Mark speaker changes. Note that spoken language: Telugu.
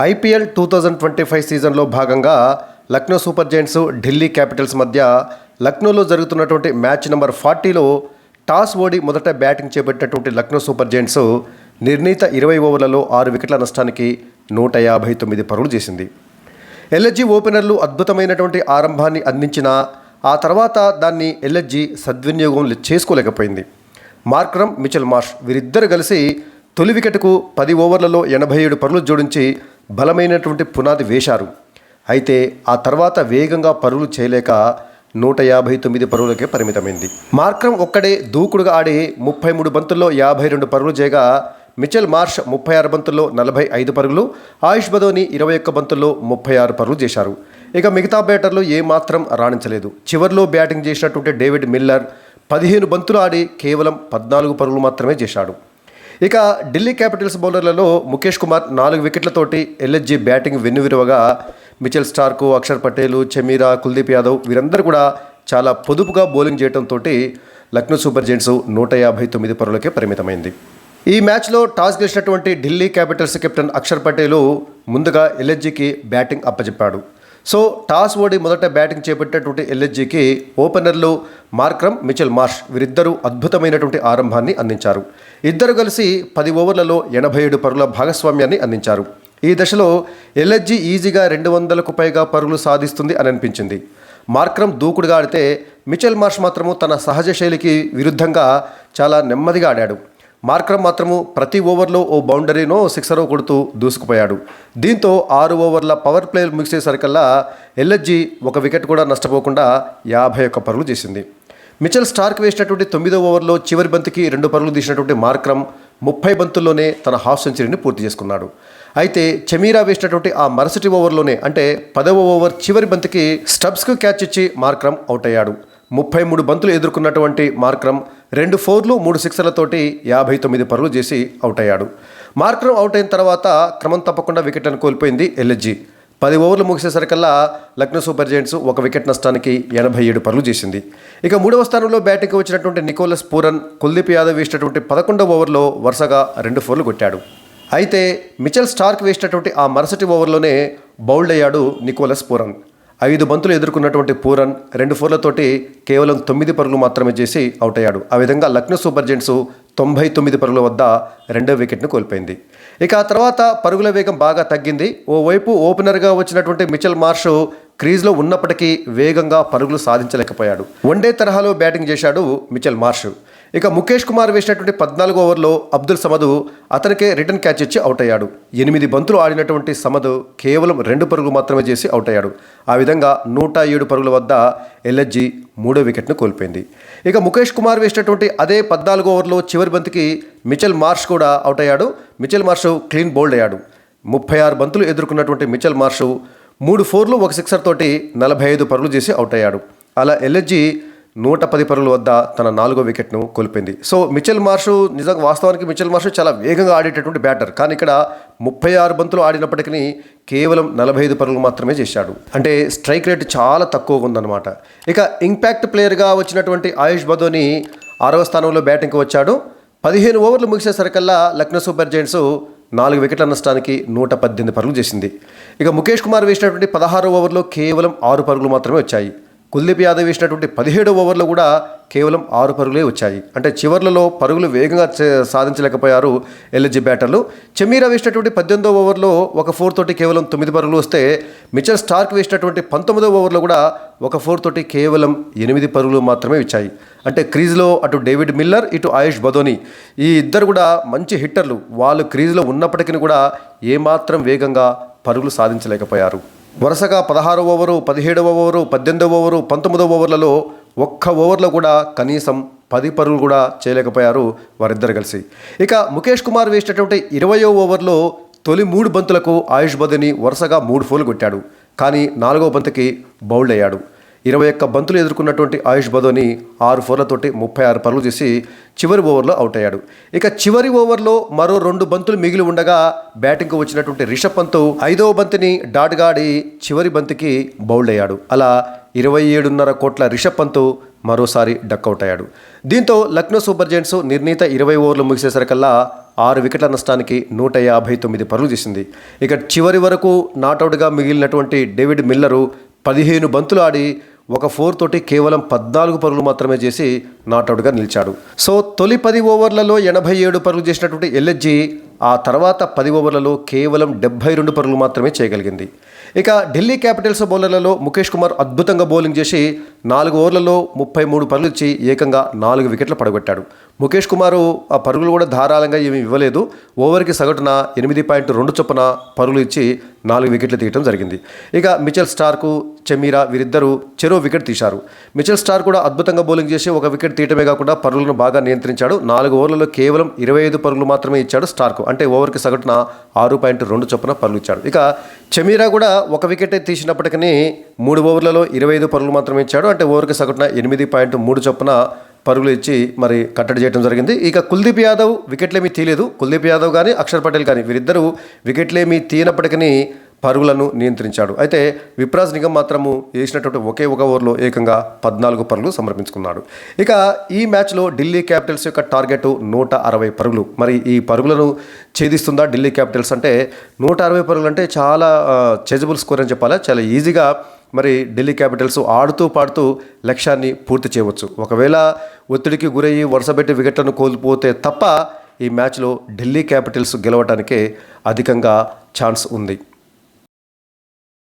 Speaker 1: ఐపీఎల్ 2025 సీజన్లో భాగంగా Lucknow super Giants Delhi Capitals మధ్య లక్నోలో జరుగుతున్నటువంటి మ్యాచ్ నెంబర్ 40లో టాస్ ఓడి మొదట బ్యాటింగ్ చేపట్టినటువంటి లక్నో సూపర్ జైంట్స్ నిర్ణీత 20 ఓవర్లలో 6 వికెట్ల నష్టానికి 159 పరుగులు చేసింది. ఎల్ఎస్జీ ఓపెనర్లు అద్భుతమైనటువంటి ఆరంభాన్ని అందించినా ఆ తర్వాత దాన్ని ఎల్ఎస్జీ సద్వినియోగం చేసుకోలేకపోయింది. మార్క్రమ్, మిచెల్ మార్ష్ వీరిద్దరు కలిసి తొలి వికెట్కు 10 ఓవర్లలో 87 పరుగులు జోడించి బలమైనటువంటి పునాది వేశారు. అయితే ఆ తర్వాత వేగంగా పరుగులు చేయలేక 159 పరుగులకే పరిమితమైంది. మార్క్రమ్ ఒక్కడే దూకుడుగా ఆడి 33 బంతుల్లో 52 పరుగులు చేయగా మిచెల్ మార్ష్ 36 బంతుల్లో 45 పరుగులు, ఆయుష్ బదోని 21 బంతుల్లో 36 పరుగులు చేశారు. ఇక మిగతా బ్యాటర్లు ఏమాత్రం రాణించలేదు. చివర్లో బ్యాటింగ్ చేసినటువంటి డేవిడ్ మిల్లర్ 15 బంతులు ఆడి కేవలం 14 పరుగులు మాత్రమే చేశాడు. ఇక ఢిల్లీ క్యాపిటల్స్ బౌలర్లలో ముఖేష్ కుమార్ 4 వికెట్లతోటి ఎల్ఎస్జీ బ్యాటింగ్ వెన్నువిరవగా మిచెల్ స్టార్క్, అక్షర్ పటేల్, చమీరా, కుల్దీప్ యాదవ్ వీరందరూ కూడా చాలా పొదుపుగా బౌలింగ్ చేయడంతో లక్నో సూపర్ జైంట్స్ 159 పరుగులకే పరిమితమైంది. ఈ మ్యాచ్లో టాస్ గెలిచినటువంటి ఢిల్లీ క్యాపిటల్స్ కెప్టెన్ అక్షర్ పటేల్ ముందుగా ఎల్ఎస్జీకి బ్యాటింగ్ అప్పచెప్పాడు. సో టాస్ ఓడి మొదట బ్యాటింగ్ చేపట్టినటువంటి ఎల్ఎస్జీకి ఓపెనర్లు మార్క్రమ్, మిచెల్ మార్ష్ వీరిద్దరూ అద్భుతమైనటువంటి ఆరంభాన్ని అందించారు. ఇద్దరు కలిసి 10 ఓవర్లలో 87 పరుగుల భాగస్వామ్యాన్ని అందించారు. ఈ దశలో ఎల్ఎస్జీ ఈజీగా 200కు పైగా పరుగులు సాధిస్తుంది అని అనిపించింది. మార్క్రమ్ దూకుడుగా ఆడితే మిచెల్ మార్ష్ మాత్రము తన సహజ శైలికి విరుద్ధంగా చాలా నెమ్మదిగా ఆడాడు. మార్క్రమ్ మాత్రము ప్రతి ఓవర్లో ఓ బౌండరీనో సిక్సరో కొడుతూ దూసుకుపోయాడు. దీంతో 6 ఓవర్ల పవర్ ప్లే ముగిసేసరికల్లా ఎల్ఎస్జీ 1 వికెట్ కూడా నష్టపోకుండా 51 పరుగులు చేసింది. మిచెల్ స్టార్క్ వేసినటువంటి 9వ ఓవర్లో చివరి బంతికి 2 పరుగులు తీసినటువంటి మార్క్రమ్ 30 బంతుల్లోనే తన హాఫ్ సెంచరీని పూర్తి చేసుకున్నాడు. అయితే చమీరా వేసినటువంటి ఆ మరుసటి ఓవర్లోనే అంటే 10వ ఓవర్ చివరి బంతికి స్టబ్స్కు క్యాచ్ ఇచ్చి మార్క్రమ్ అవుట్ అయ్యాడు. 33 బంతులు ఎదుర్కొన్నటువంటి మార్క్రమ్ 2 ఫోర్లు 3 సిక్సర్లతోటి 59 పరుగులు చేసి అవుట్ అయ్యాడు. మార్క్రమ్ అవుట్ అయిన తర్వాత క్రమం తప్పకుండా వికెట్లను కోల్పోయింది ఎల్ఎస్జీ. 10 ఓవర్లు ముగిసేసరికల్లా లక్నో సూపర్ జైంట్స్ 1 వికెట్ నష్టానికి 87 పరుగులు చేసింది. ఇక 3వ స్థానంలో బ్యాటింగ్కి వచ్చినటువంటి నికోలస్ పూరన్ కుల్దీప్ యాదవ్ వేసినటువంటి 11వ ఓవర్లో వరుసగా 2 ఫోర్లు కొట్టాడు. అయితే మిచెల్ స్టార్క్ వేసినటువంటి ఆ మరుసటి ఓవర్లోనే బౌల్డ్ అయ్యాడు నికోలస్ పూరన్. 5 బంతులు ఎదుర్కొన్నటువంటి పూరన్ 2 ఫోర్లతోటి కేవలం 9 పరుగులు మాత్రమే చేసి అవుట్ అయ్యాడు. ఆ విధంగా లక్నో సూపర్ జైంట్స్ 99 పరుగుల వద్ద 2వ వికెట్ను కోల్పోయింది. ఇక ఆ తర్వాత పరుగుల వేగం బాగా తగ్గింది. ఓవైపు ఓపెనర్గా వచ్చినటువంటి మిచెల్ మార్ష్ క్రీజ్లో ఉన్నప్పటికీ వేగంగా పరుగులు సాధించలేకపోయాడు. వన్డే తరహాలో బ్యాటింగ్ చేశాడు మిచెల్ మార్ష్. ఇక ముఖేష్ కుమార్ వేసినటువంటి 14వ ఓవర్లో అబ్దుల్ సమద్ అతనికే రిటర్న్ క్యాచ్ ఇచ్చి అవుట్ అయ్యాడు. 8 బంతులు ఆడినటువంటి సమద్ కేవలం 2 పరుగులు మాత్రమే చేసి అవుట్ అయ్యాడు. ఆ విధంగా 107 పరుగుల వద్ద ఎల్ఎస్జీ 3వ వికెట్ను కోల్పోయింది. ఇక ముఖేష్ కుమార్ వేసినటువంటి అదే 14వ ఓవర్లో చివరి బంతికి మిచెల్ మార్ష్ కూడా అవుట్ అయ్యాడు. మిచెల్ మార్ష్ క్లీన్ బౌల్డ్ అయ్యాడు. 36 బంతులు ఎదుర్కొన్నటువంటి మిచెల్ మార్ష్ 3 ఫోర్లు 1 సిక్సర్ తోటి 45 పరుగులు చేసి అవుట్ అయ్యాడు. అలా ఎల్ఎస్జీ 110 పరుగుల వద్ద తన 4వ వికెట్ను కోల్పోయింది. సో మిచెల్ మార్ష్ నిజంగా వాస్తవానికి మిచెల్ మార్ష్ చాలా వేగంగా ఆడేటటువంటి బ్యాటర్, కానీ ఇక్కడ 36 బంతులు ఆడినప్పటికీ కేవలం 45 పరుగులు మాత్రమే చేశాడు. అంటే స్ట్రైక్ రేట్ చాలా తక్కువగా ఉందన్నమాట. ఇక ఇంపాక్ట్ ప్లేయర్గా వచ్చినటువంటి ఆయుష్ బదోని 6వ స్థానంలో బ్యాటింగ్కి వచ్చాడు. 15 ఓవర్లు ముగిసేసరికల్లా లక్నో సూపర్ జైంట్స్ 4 వికెట్ల నష్టానికి 118 పరుగులు చేసింది. ఇక ముఖేష్ కుమార్ వేసినటువంటి 16వ ఓవర్లో కేవలం 6 పరుగులు మాత్రమే వచ్చాయి. కుల్దీప్ యాదవ్ వేసినటువంటి 17వ ఓవర్లో కూడా కేవలం 6 పరుగులే వచ్చాయి. అంటే చివర్లలో పరుగులు వేగంగా సాధించలేకపోయారు ఎల్ఎస్జీ బ్యాటర్లు. చమీరా వేసినటువంటి 18వ ఓవర్లో 1 ఫోర్ తోటి కేవలం 9 పరుగులు వస్తే మిచెల్ స్టార్క్ వేసినటువంటి 19వ ఓవర్లో కూడా 1 ఫోర్ తోటి కేవలం 8 పరుగులు మాత్రమే వచ్చాయి. అంటే క్రీజ్లో అటు డేవిడ్ మిల్లర్, ఇటు ఆయుష్ బదోని ఈ ఇద్దరు కూడా మంచి హిట్టర్లు. వాళ్ళు క్రీజ్లో ఉన్నప్పటికీ కూడా ఏమాత్రం వేగంగా పరుగులు సాధించలేకపోయారు. వరుసగా 16వ ఓవరు, 17వ ఓవరు, 18వ ఓవరు, 19వ ఓవర్లలో 1 ఓవర్లో కూడా కనీసం 10 పరుగులు కూడా చేయలేకపోయారు వారిద్దరు కలిసి. ఇక ముఖేష్ కుమార్ వేసినటువంటి 20వ ఓవర్లో తొలి 3 బంతులకు ఆయుష్ బదోని వరుసగా 3 ఫోర్లు కొట్టాడు. కానీ 4వ బంతికి బౌల్డ్ అయ్యాడు. 21 బంతులు ఎదుర్కొన్నటువంటి ఆయుష్ బదోని 6 ఫోర్లతోటి 36 పరుగులు చేసి చివరి ఓవర్లో అవుట్ అయ్యాడు. ఇక చివరి ఓవర్లో మరో 2 బంతులు మిగిలి ఉండగా బ్యాటింగ్కు వచ్చినటువంటి రిషబ్ పంత్ 5వ బంతిని డాట్గా ఆడి చివరి బంతికి బౌల్డ్ అయ్యాడు. అలా 27.5 కోట్ల రిషబ్ పంత్ మరోసారి డక్అవుట్ అయ్యాడు. దీంతో లక్నో సూపర్ జైంట్స్ నిర్ణీత 20 ఓవర్లు ముగిసేసరికల్లా 6 వికెట్ల నష్టానికి 159 పరుగులు చేసింది. ఇక చివరి వరకు నాటౌట్గా మిగిలినటువంటి డేవిడ్ మిల్లరు 15 బంతులు ఆడి ఒక 4 తోటి కేవలం 14 పరుగులు మాత్రమే చేసి నాటౌట్గా నిలిచాడు. సో తొలి 10 ఓవర్లలో 87 పరుగులు చేసినటువంటి ఎల్ఎస్జీ ఆ తర్వాత 10 ఓవర్లలో కేవలం 72 పరుగులు మాత్రమే చేయగలిగింది. ఇక ఢిల్లీ క్యాపిటల్స్ బౌలర్లలో ముఖేష్ కుమార్ అద్భుతంగా బౌలింగ్ చేసి 4 ఓవర్లలో 33 పరుగులు ఇచ్చి ఏకంగా 4 వికెట్లు పడగొట్టాడు. ముఖేష్ కుమారు ఆ పరుగులు కూడా ధారాళంగా ఏమీ ఇవ్వలేదు. ఓవర్కి సగటున 8.2 చొప్పున పరుగులు ఇచ్చి 4 వికెట్లు తీయడం జరిగింది. ఇక మిచెల్ స్టార్కు, చెమీరా వీరిద్దరూ చెరో వికెట్ తీశారు. మిచెల్ స్టార్ కూడా అద్భుతంగా బౌలింగ్ చేసి 1 వికెట్ తీయటమే కాకుండా పరుగులను బాగా నియంత్రించాడు. 4 ఓవర్లలో కేవలం 25 పరుగులు మాత్రమే ఇచ్చాడు స్టార్కు, అంటే ఓవర్కి సగటున 6.2 చొప్పున పరుగులు ఇచ్చాడు. ఇక చెమీరా కూడా 1 వికెట్ తీసినప్పటికీ 3 ఓవర్లలో 25 పరుగులు మాత్రమే ఇచ్చాడు, అంటే ఓవర్కి సగటున 8.3 చొప్పున పరుగులు ఇచ్చి మరి కట్టడి చేయడం జరిగింది. ఇక కుల్దీప్ యాదవ్ వికెట్లేమీ తీయలేదు. కుల్దీప్ యాదవ్ కానీ అక్షర్ పటేల్ కానీ వీరిద్దరూ వికెట్లేమీ తీయనప్పటికీ పరుగులను నియంత్రించాడు. అయితే విప్రాజ్ నిగమ్ మాత్రము వేసినటువంటి ఒకే ఒక ఓవర్లో ఏకంగా 14 పరుగులు సమర్పించుకున్నాడు. ఇక ఈ మ్యాచ్లో ఢిల్లీ క్యాపిటల్స్ యొక్క టార్గెట్ 160 పరుగులు. మరి ఈ పరుగులను ఛేదిస్తుందా ఢిల్లీ క్యాపిటల్స్? అంటే 160 పరుగులు అంటే చాలా చేజబుల్ స్కోర్ అని చెప్పాలి. చాలా ఈజీగా మరి ఢిల్లీ క్యాపిటల్స్ ఆడుతూ పాడుతూ లక్ష్యాన్ని పూర్తి చేయవచ్చు. ఒకవేళ ఒత్తిడికి గురయ్యి వరుసపెట్టి వికెట్లను కోల్పోతే తప్ప ఈ మ్యాచ్లో ఢిల్లీ క్యాపిటల్స్ గెలవడానికే అధికంగా ఛాన్స్ ఉంది.